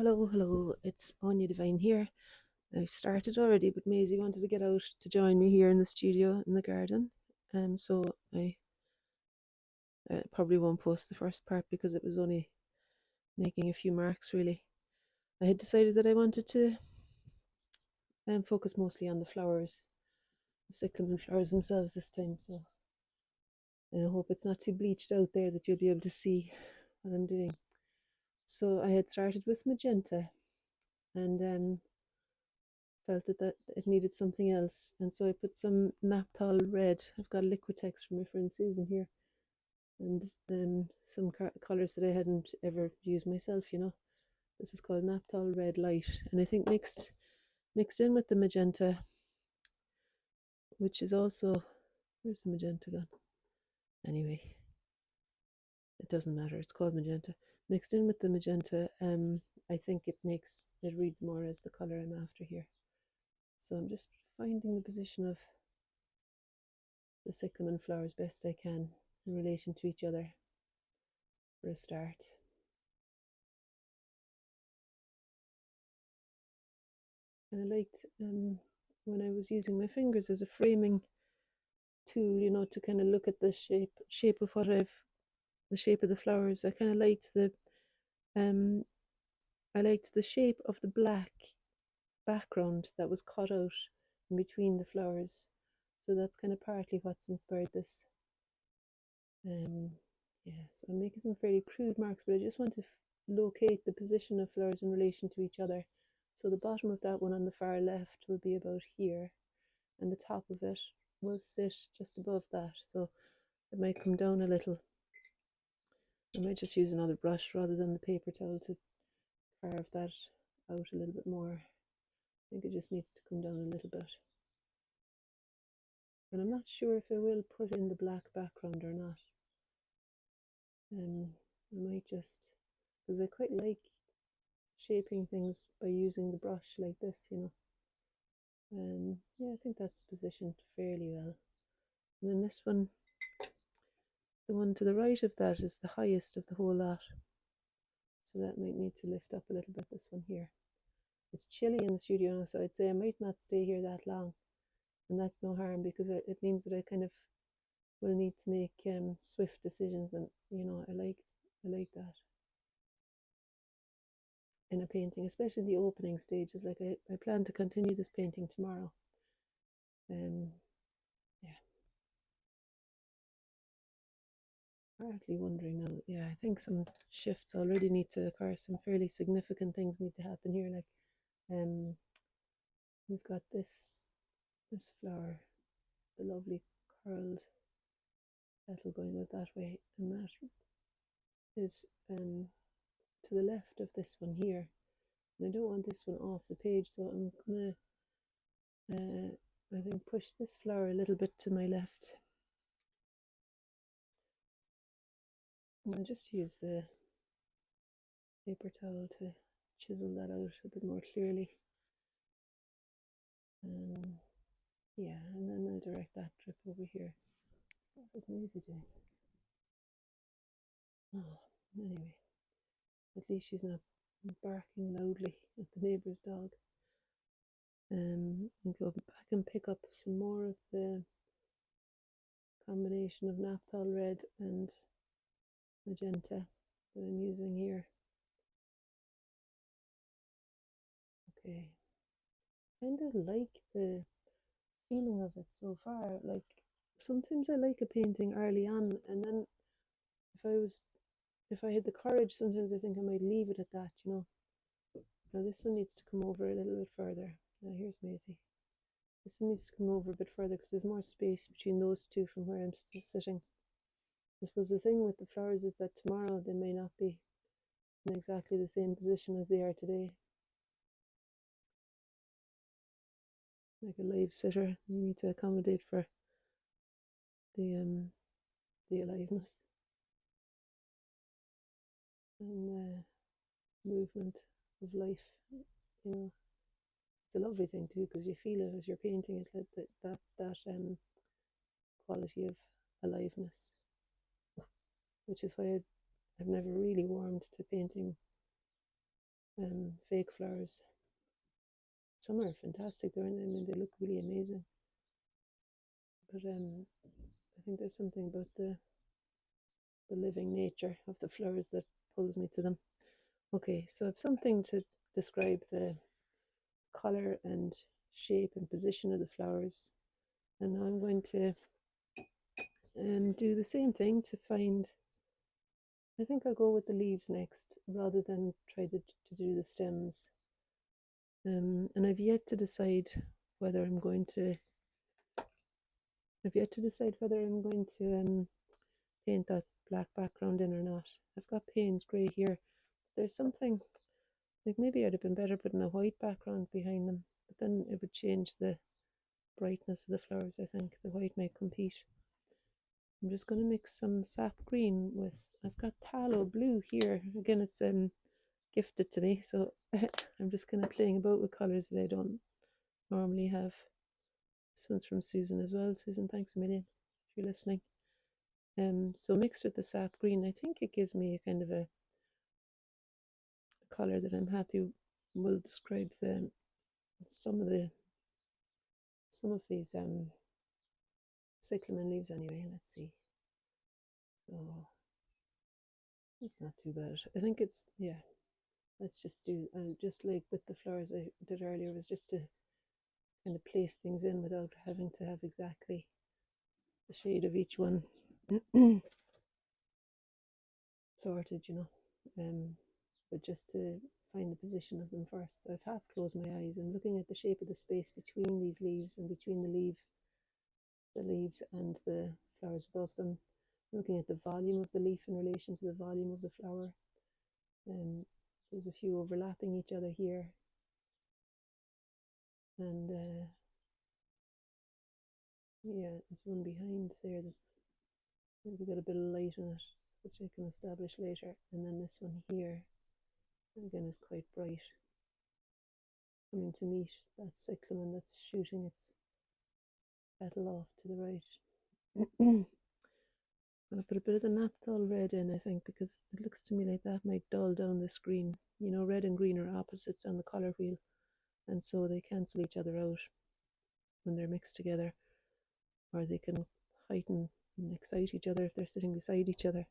Hello, it's Anya Divine here. I've started already, but Maisie wanted to get out to join me here in the studio in the garden. So I probably won't post the first part because it was only making a few marks really. I had decided that I wanted to focus mostly on the flowers, the cyclamen flowers themselves this time. So and I hope it's not too bleached out there that you'll be able to see what I'm doing. So I had started with magenta and felt that it needed something else, and so I put some naphthol red. I've got Liquitex from my friend Susan here, and some colours that I hadn't ever used myself. This is called naphthol red light, and I think mixed in with the magenta, which is also, where's the magenta gone? Anyway, it doesn't matter. It's called magenta. Mixed in with the magenta, I think it reads more as the colour I'm after here. So I'm just finding the position of the cyclamen flowers best I can in relation to each other for a start. And I liked when I was using my fingers as a framing tool, to kind of look at the shape of the shape of the flowers. I kind of liked the shape of the black background that was cut out in between the flowers. So that's kind of partly what's inspired this. Yeah, so I'm making some fairly crude marks, but I just want to locate the position of flowers in relation to each other. So the bottom of that one on the far left will be about here, and the top of it will sit just above that. So it might come down a little. I might just use another brush rather than the paper towel to carve that out a little bit more. I think it just needs to come down a little bit. And I'm not sure if I will put in the black background or not. I might just, because I quite like shaping things by using the brush like this, yeah, I think that's positioned fairly well. And then this one, the one to the right of that, is the highest of the whole lot, so that might need to lift up a little bit, this one here. It's chilly in the studio now, so I'd say I might not stay here that long, and that's no harm, because it means that I kind of will need to make swift decisions, and I like that in a painting, especially the opening stages. Like I plan to continue this painting tomorrow. Yeah. Partly wondering now, yeah, I think some shifts already need to occur. Some fairly significant things need to happen here. Like, we've got this flower, the lovely curled petal going out that way, and that is to the left of this one here. And I don't want this one off the page, so I'm gonna I think push this flower a little bit to my left. And I'll just use the paper towel to chisel that out a bit more clearly. Yeah, and then I'll direct that drip over here. What was Maisie doing? Oh, anyway, at least she's not barking loudly at the neighbour's dog. And go back and pick up some more of the combination of naphthol red and magenta that I'm using here. Okay, kind of like the feeling of it so far. Like, sometimes I like a painting early on, and then if I had the courage, sometimes I think I might leave it at that. Now this one needs to come over a little bit further. Now here's Maisie. This one needs to come over a bit further because there's more space between those two from where I'm still sitting. I suppose the thing with the flowers is that tomorrow they may not be in exactly the same position as they are today. Like a live sitter, you need to accommodate for the aliveness and movement of life. It's a lovely thing too, because you feel it as you're painting it, like that quality of aliveness, which is why I've never really warmed to painting fake flowers. Some are fantastic. I mean, they look really amazing. But I think there's something about the living nature of the flowers that pulls me to them. Okay, so I have something to describe the color and shape and position of the flowers. And now I'm going to do the same thing to find, I think I'll go with the leaves next rather than try to do the stems. And I've yet to decide whether I'm going to paint that black background in or not. I've got Payne's grey here. There's something, like maybe I'd have been better putting a white background behind them, but then it would change the brightness of the flowers. I think the white might compete. I'm just going to mix some sap green with, I've got phthalo blue here. Again, it's gifted to me, so I'm just kind of playing about with colours that I don't normally have. This one's from Susan as well. Susan, thanks a million if you're listening. So mixed with the sap green, I think it gives me a kind of a colour that I'm happy will describe some of these cyclamen leaves anyway. Let's see. So it's not too bad. I think it's, yeah, let's just do, just like with the flowers I did earlier, was just to kind of place things in without having to have exactly the shade of each one sorted, you know, but just to find the position of them first. So I've half closed my eyes and looking at the shape of the space between these leaves and between the leaves and the flowers above them, looking at the volume of the leaf in relation to the volume of the flower. There's a few overlapping each other here, and yeah, there's one behind there that's maybe got a bit of light in it, which I can establish later, and then this one here again is quite bright, coming to meet that cyclamen that's shooting its petal off to the right. I'll put a bit of the naphthol red in, I think, because it looks to me like that might dull down the screen. You know, red and green are opposites on the colour wheel, and so they cancel each other out when they're mixed together, or they can heighten and excite each other if they're sitting beside each other.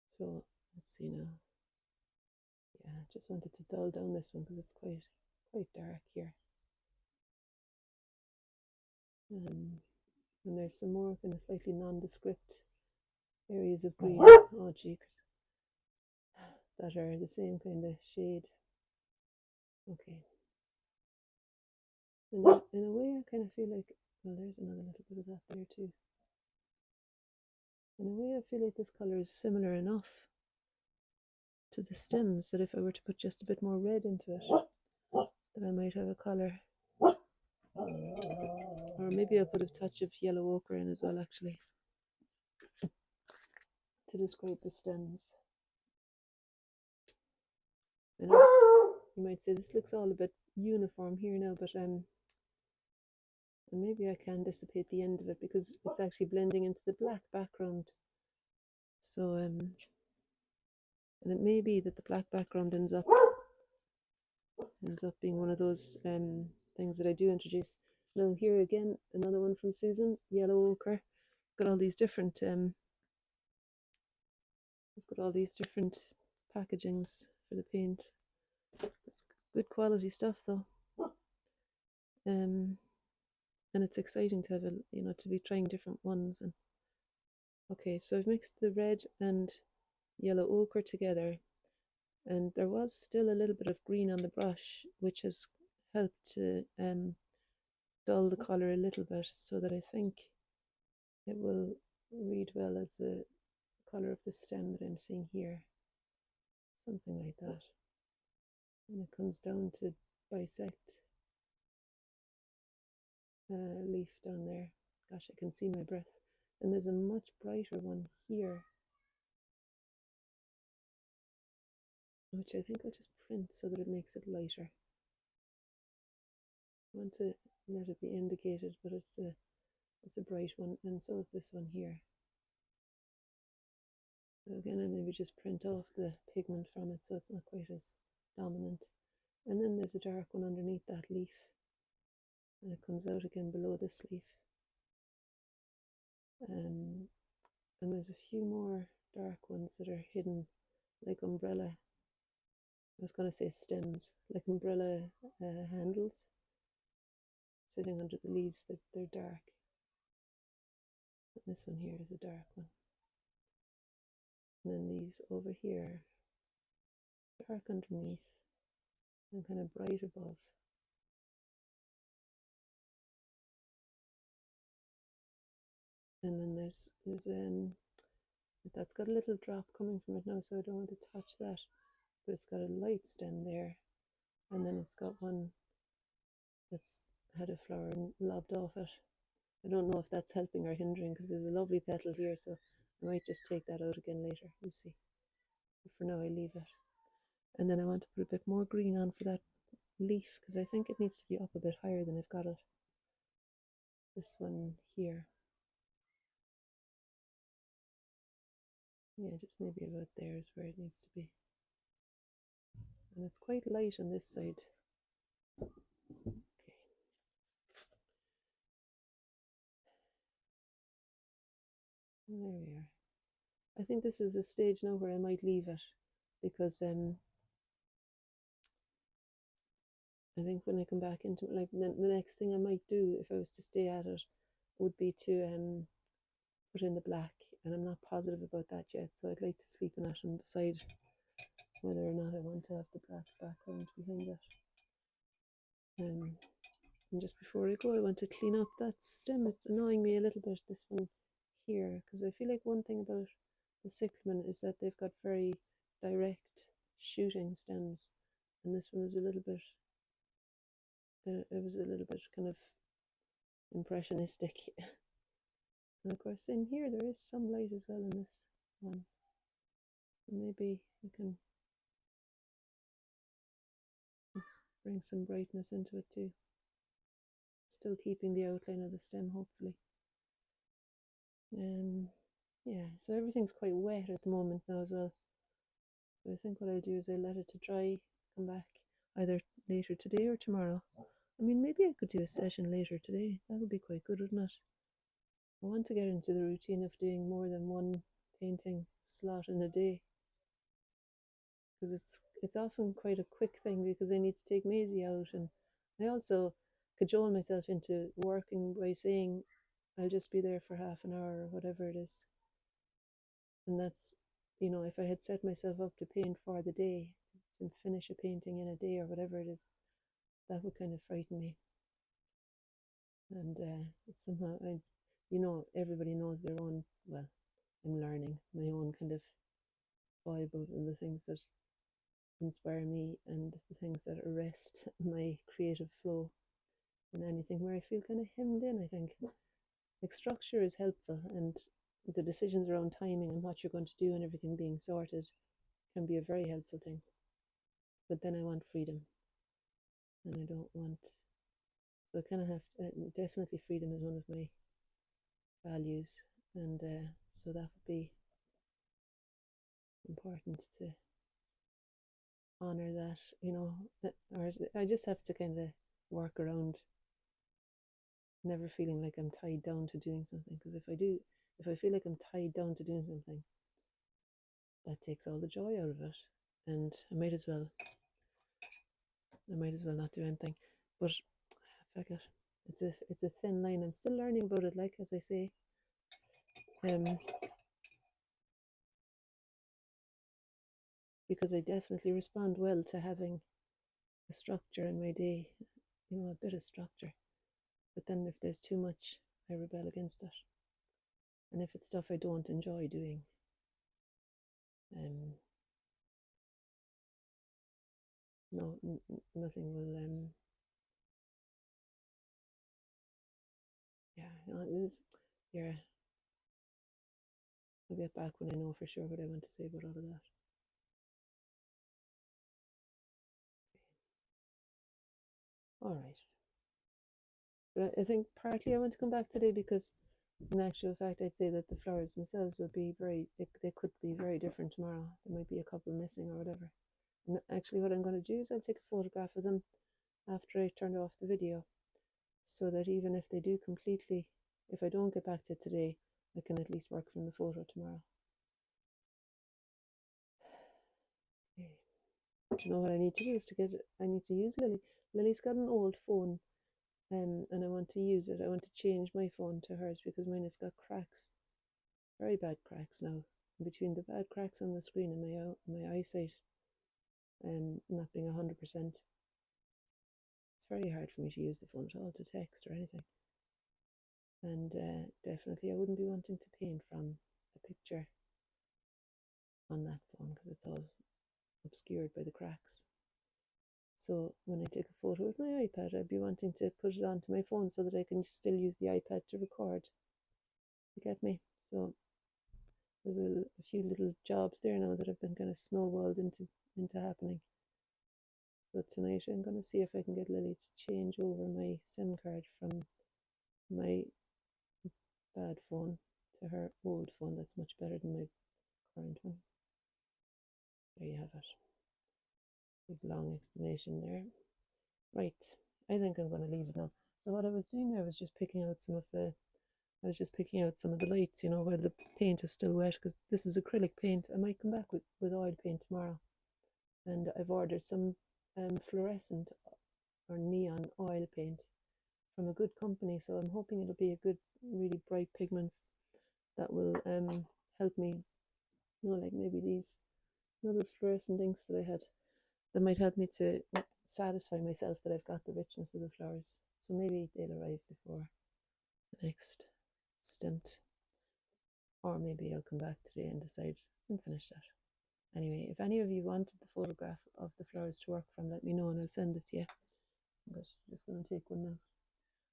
So let's see now. Yeah, I just wanted to dull down this one because it's quite dark here. And there's some more kind of slightly nondescript areas of green. Oh, jeekers. That are the same kind of shade. Okay. And in a way, I kind of feel like, well, there's another little bit of that there too. In a way, I feel like this colour is similar enough to the stems that if I were to put just a bit more red into it, that I might have a colour. Or maybe I'll put a touch of yellow ochre in as well, actually, to describe the stems. And you might say this looks all a bit uniform here now, but maybe I can dissipate the end of it because it's actually blending into the black background. So and it may be that the black background ends up being one of those things that I do introduce. Now here again, another one from Susan, yellow ochre. Got all these different I've got all these different packagings for the paint. It's good quality stuff though. And it's exciting to have to be trying different ones. And okay, so I've mixed the red and yellow ochre together, and there was still a little bit of green on the brush, which has helped to dull the colour a little bit, so that I think it will read well as the colour of the stem that I'm seeing here, something like that. And it comes down to bisect leaf down there. Gosh, I can see my breath. And there's a much brighter one here, which I think I'll just print so that it makes it lighter. I want to let it be indicated, but it's a bright one, and so is this one here. So again, I maybe just print off the pigment from it so it's not quite as dominant. And then there's a dark one underneath that leaf, and it comes out again below this leaf. And there's a few more dark ones that are hidden like umbrella. I was going to say stems, like umbrella handles, sitting under the leaves. That they're dark. And this one here is a dark one. And then these over here, dark underneath and kind of bright above. And then there's that's got a little drop coming from it now, so I don't want to touch that. But it's got a light stem there, and then it's got one that's had a flower lobbed off it. I don't know if that's helping or hindering, because there's a lovely petal here, so I might just take that out again later. We'll see. But for now, I leave it. And then I want to put a bit more green on for that leaf, because I think it needs to be up a bit higher than I've got it. This one here. Yeah, just maybe about there is where it needs to be. And it's quite light on this side. Okay. And there we are. I think this is a stage now where I might leave it, because I think when I come back into like the next thing I might do if I was to stay at it would be to put in the black, and I'm not positive about that yet, so I'd like to sleep on it and decide whether or not I want to have the black background behind it. And just before I go, I want to clean up that stem. It's annoying me a little bit, this one here, because I feel like one thing about the cyclamen is that they've got very direct shooting stems, and this one is a little bit it was a little bit kind of impressionistic. And of course in here there is some light as well in this one. Maybe you can bring some brightness into it too. Still keeping the outline of the stem, hopefully. Yeah, so everything's quite wet at the moment now as well. So I think what I'll do is I'll let it to dry, come back either later today or tomorrow. I mean, maybe I could do a session later today. That would be quite good, wouldn't it? I want to get into the routine of doing more than one painting slot in a day, because it's often quite a quick thing, because I need to take Maisie out, and I also cajole myself into working by saying I'll just be there for half an hour or whatever it is. And that's, if I had set myself up to paint for the day, to finish a painting in a day or whatever it is, that would kind of frighten me. And it's somehow, everybody knows their own, well, I'm learning my own kind of Bibles and the things that inspire me and the things that arrest my creative flow in anything where I feel kind of hemmed in. I think like structure is helpful, and the decisions around timing and what you're going to do and everything being sorted can be a very helpful thing. But then I want freedom, and I don't want, so I kind of have to, definitely freedom is one of my values, and so that would be important to honor that, or I just have to kind of work around never feeling like I'm tied down to doing something, because if I feel like I'm tied down to doing something, that takes all the joy out of it, and I might as well not do anything. But fuck it, it's a thin line. I'm still learning about it, like as I say. Because I definitely respond well to having a structure in my day, a bit of structure. But then if there's too much, I rebel against it. And if it's stuff I don't enjoy doing, no, nothing will, yeah, I'll get back when I know for sure what I want to say about all of that. All right. But I think partly I want to come back today because in actual fact I'd say that the flowers themselves would be they could be very different tomorrow. There might be a couple missing or whatever. And actually what I'm going to do is I'll take a photograph of them after I turn off the video, so that even if they do completely, if I don't get back to it today, I can at least work from the photo tomorrow. Okay. Do you know what I need to do is I need to use Lily. Lily's got an old phone, and I want to use it. I want to change my phone to hers because mine has got cracks, very bad cracks now. Between the bad cracks on the screen and my eyesight not being 100%, it's very hard for me to use the phone at all to text or anything. And definitely I wouldn't be wanting to paint from a picture on that phone because it's all obscured by the cracks. So when I take a photo with my iPad, I'd be wanting to put it onto my phone so that I can still use the iPad to record. You get me? So there's a few little jobs there now that have been kind of snowballed into happening. So tonight I'm going to see if I can get Lily to change over my SIM card from my bad phone to her old phone that's much better than my current one. There you have it. Big long explanation there. Right, I think I'm going to leave it now. So what I was doing there was just picking out some of the lights, while the paint is still wet, because this is acrylic paint. I might come back with oil paint tomorrow. And I've ordered some fluorescent or neon oil paint from a good company, so I'm hoping it'll be a good, really bright pigments that will help me, like maybe these, those fluorescent inks that I had, that might help me to satisfy myself that I've got the richness of the flowers. So maybe they'll arrive before the next stint, or maybe I'll come back today and decide and finish that. Anyway, if any of you wanted the photograph of the flowers to work from, let me know and I'll send it to you. I'm just going to take one now.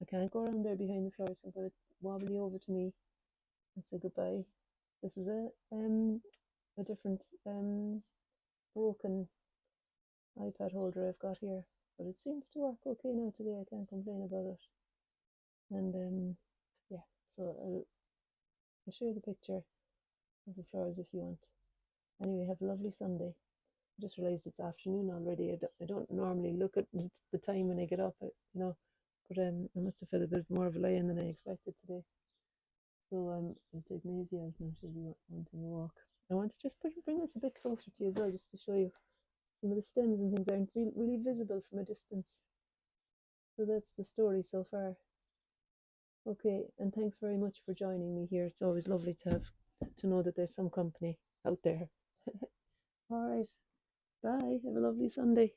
I can't go around there behind the flowers, so I'm going to wobble you over to me and say goodbye. This is a different broken iPad holder I've got here, but it seems to work okay now today. I can't complain about it. And yeah, so I'll share the picture of the flowers if you want. Anyway, have a lovely Sunday. I just realised it's afternoon already. I don't normally look at the time when I get up, but I must have had a bit more of a lie-in than I expected today. So I'll take Maisie out now. She'll be wanting a walk. I want to just bring this a bit closer to you as well, just to show you some of the stems and things aren't really visible from a distance. So that's the story so far. Okay, and thanks very much for joining me here. It's always lovely to know that there's some company out there. All right, bye. Have a lovely Sunday.